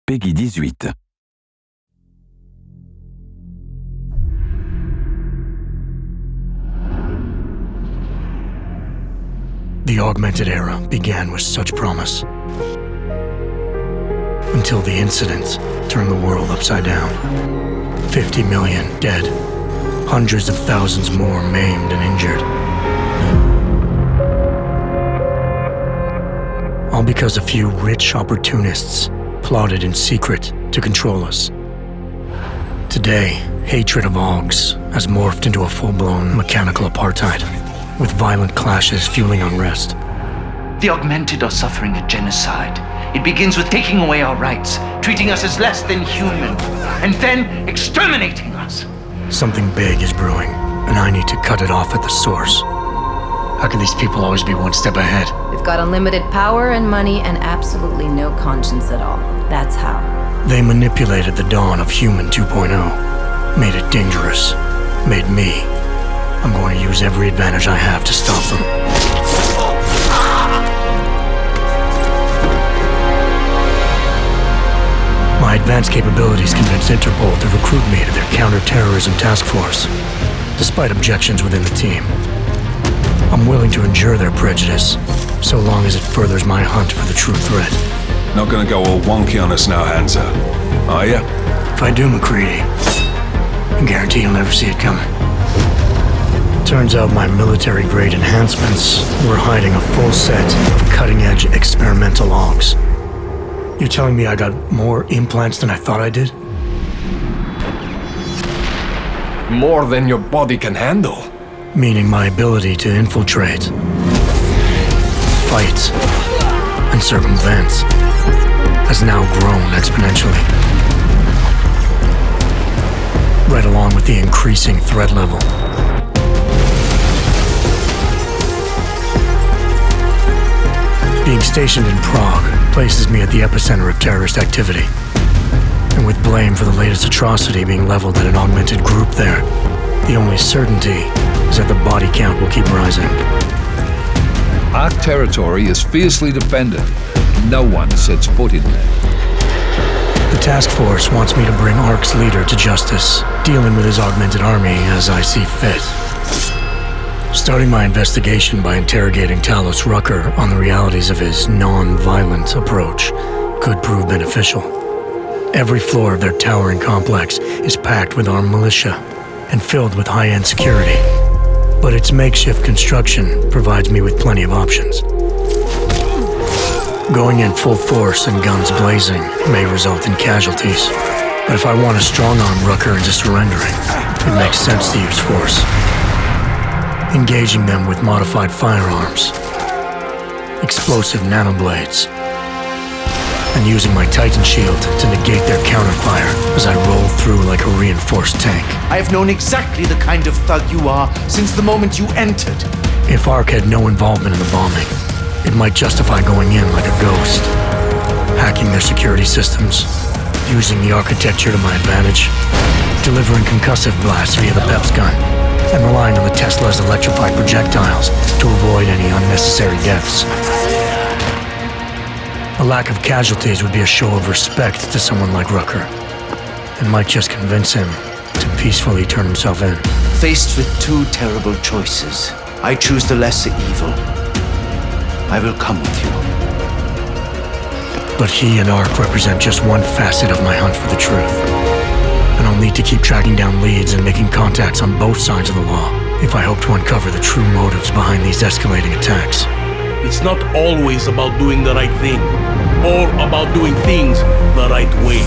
Peggy 18. The augmented era began with such promise. Until the incident turned the world upside down. 50 million dead. Hundreds of thousands more maimed and injured. All because a few rich opportunists plotted in secret to control us. Today, hatred of augs has morphed into a full-blown mechanical apartheid, with violent clashes fueling unrest. The augmented are suffering a genocide. It begins with taking away our rights, treating us as less than human, and then exterminating us. Something big is brewing, and I need to cut it off at the source. How can these people always be one step ahead? They've got unlimited power and money and absolutely no conscience at all. That's how. They manipulated the dawn of Human 2.0, made it dangerous, made me. I'm going to use every advantage I have to stop them. My advanced capabilities convinced Interpol to recruit me to their counter-terrorism task force, despite objections within the team. I'm willing to endure their prejudice, so long as it furthers my hunt for the true threat. Not gonna go all wonky on us now, Hansa, are ya? If I do, McCready, I guarantee you'll never see it coming. Turns out my military-grade enhancements were hiding a full set of cutting-edge experimental logs. You're telling me I got more implants than I thought I did? More than your body can handle. Meaning my ability to infiltrate, fight, and circumvent has now grown exponentially. Right along with the increasing threat level. Being stationed in Prague places me at the epicenter of terrorist activity. And with blame for the latest atrocity being leveled at an augmented group there, the only certainty is that the body count will keep rising. Our territory is fiercely defended. No one sets foot in there. The task force wants me to bring ARC's leader to justice, dealing with his augmented army as I see fit. Starting my investigation by interrogating Talos Rucker on the realities of his non-violent approach could prove beneficial. Every floor of their towering complex is packed with armed militia and filled with high-end security. But its makeshift construction provides me with plenty of options. Going in full force and guns blazing may result in casualties. But if I want to strong-arm Rucker into surrendering, it makes sense to use force. Engaging them with modified firearms, explosive nanoblades, and using my Titan shield to negate their counterfire as I roll through like a reinforced tank. I have known exactly the kind of thug you are since the moment you entered. If ARC had no involvement in the bombing, it might justify going in like a ghost, hacking their security systems, using the architecture to my advantage, delivering concussive blasts via the PEPS gun, and relying on the Tesla's electrified projectiles to avoid any unnecessary deaths. A lack of casualties would be a show of respect to someone like Rucker, and might just convince him to peacefully turn himself in. Faced with two terrible choices, I choose the lesser evil. I will come with you. But he and ARC represent just one facet of my hunt for the truth. And I'll need to keep tracking down leads and making contacts on both sides of the law if I hope to uncover the true motives behind these escalating attacks. It's not always about doing the right thing, or about doing things the right way.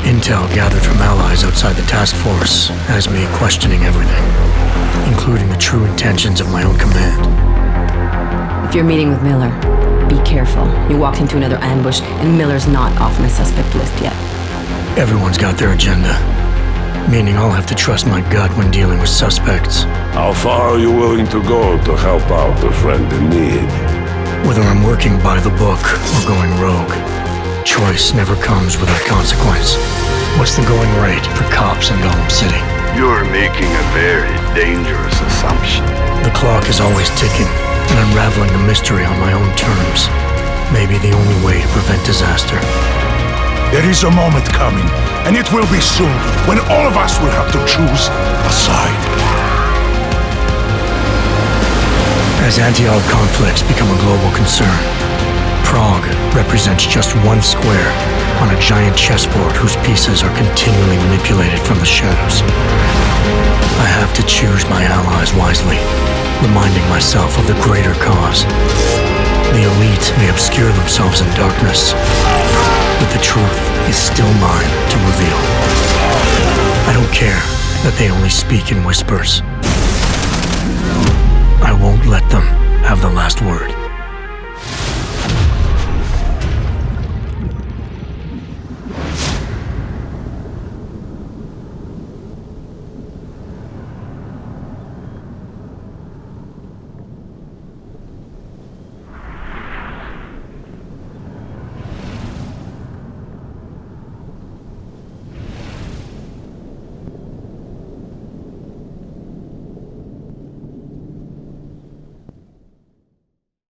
Intel gathered from allies outside the task force has me questioning everything, including the true intentions of my own command. If you're meeting with Miller, be careful. You walked into another ambush, and Miller's not off my suspect list yet. Everyone's got their agenda, meaning I'll have to trust my gut when dealing with suspects. How far are you willing to go to help out a friend in need? Whether I'm working by the book or going rogue, choice never comes without consequence. What's the going rate for cops in Gotham City? You're making a very dangerous assumption. The clock is always ticking, and unraveling the mystery on my own terms may be the only way to prevent disaster. There is a moment coming, and it will be soon, when all of us will have to choose a side. As anti-Arab conflicts become a global concern, Prague represents just one square on a giant chessboard whose pieces are continually manipulated from the shadows. I have to choose my allies wisely, reminding myself of the greater cause. The elite may obscure themselves in darkness, but the truth is still mine to reveal. I don't care that they only speak in whispers. I won't let them have the last word.